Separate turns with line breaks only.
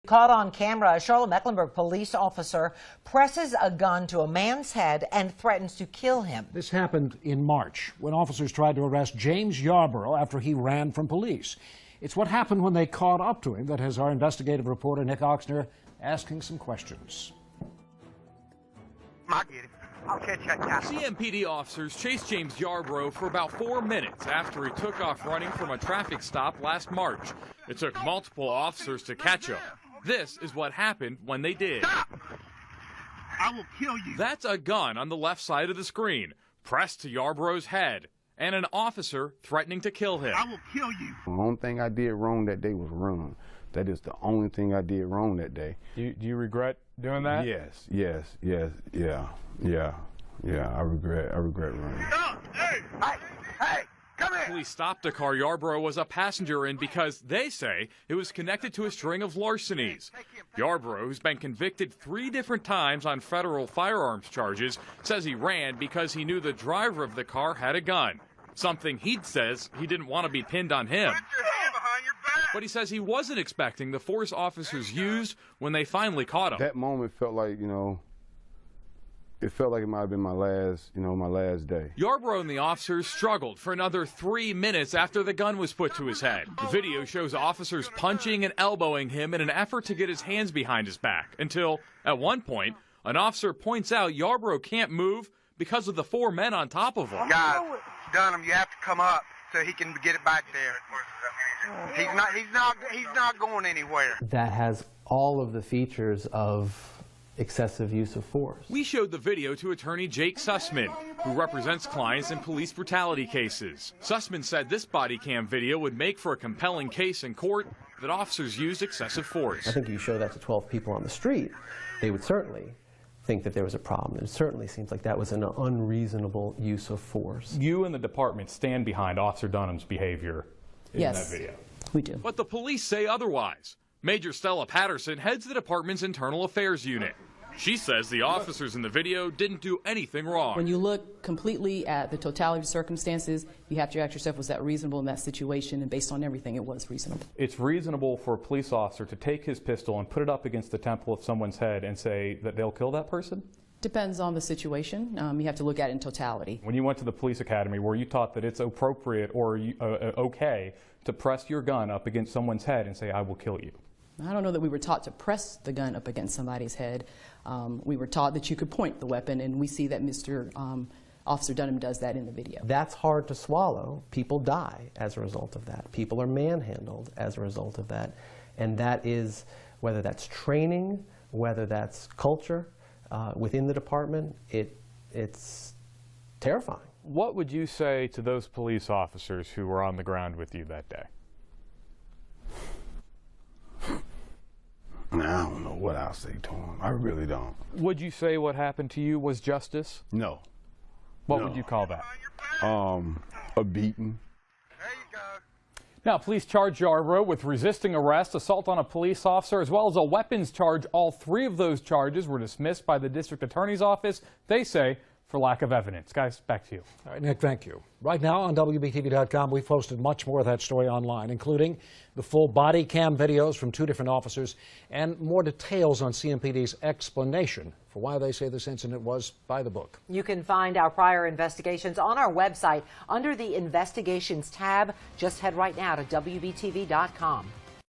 Caught on camera, a Charlotte Mecklenburg police officer presses a gun to a man's head and threatens to kill him.
This happened in March when officers tried to arrest James Yarborough after he ran from police. It's what happened when they caught up to him that has our investigative reporter Nick Oxner asking some questions.
I'll get him. I'll catch that guy.
CMPD officers chased James Yarborough for about 4 minutes after he took off running from a traffic stop last March. It took multiple officers to catch him. This is what happened when they did.
Stop! I will kill you.
That's a gun on the left side of the screen, pressed to Yarborough's head, and an officer threatening to kill him.
I will kill you.
The only thing I did wrong that day was run. That is the only thing I did wrong that day.
Do you regret doing that?
Yes, yeah. I regret running.
Stop! Hey! Hey! Come here!
Police stopped a car Yarborough was a passenger in because they say it was connected to a string of larcenies. Yarborough, who's been convicted 3 different times on federal firearms charges, says he ran because he knew the driver of the car had a gun. Something he says he didn't want to be pinned on him.
Put your hand behind your back!
But he says he wasn't expecting the force officers used when they finally caught him.
That moment felt like, it felt like it might have been my last day.
Yarborough and the officers struggled for another 3 minutes after the gun was put to his head. The video shows officers punching and elbowing him in an effort to get his hands behind his back until, at one point, an officer points out Yarborough can't move because of the 4 men on top of him.
Guys, Dunham, you have to come up so he can get it back there. He's not going anywhere.
That has all of the features of excessive use of force.
We showed the video to attorney Jake Sussman, who represents clients in police brutality cases. Sussman said this body cam video would make for a compelling case in court that officers used excessive force.
I think you show that to 12 people on the street, they would certainly think that there was a problem. It certainly seems like that was an unreasonable use of force.
You and the department stand behind Officer Dunham's behavior in that video.
We do.
But the police say otherwise. Major Stella Patterson heads the department's internal affairs unit. She says the officers in the video didn't do anything wrong.
When you look completely at the totality of circumstances, you have to ask yourself, was that reasonable in that situation? And based on everything, it was reasonable.
It's reasonable for a police officer to take his pistol and put it up against the temple of someone's head and say that they'll kill that person?
Depends on the situation. You have to look at it in totality.
When you went to the police academy, were you taught that it's appropriate or okay to press your gun up against someone's head and say, I will kill you?
I don't know that we were taught to press the gun up against somebody's head. We were taught that you could point the weapon, and we see that Mr. Officer Dunham does that in the video.
That's hard to swallow. People die as a result of that. People are manhandled as a result of that. And that is, whether that's training, whether that's culture within the department, it's terrifying.
What would you say to those police officers who were on the ground with you that day?
I don't know what I'll say to him. I really don't.
Would you say what happened to you was justice?
No.
What would you call that?
A beating.
There you go.
Now, police charge Yarborough with resisting arrest, assault on a police officer, as well as a weapons charge. All 3 of those charges were dismissed by the district attorney's office, they say, for lack of evidence. Guys, back to you.
All right, Nick, thank you. Right now on WBTV.com, we've posted much more of that story online, including the full body cam videos from 2 different officers and more details on CMPD's explanation for why they say this incident was by the book.
You can find our prior investigations on our website under the Investigations tab. Just head right now to WBTV.com.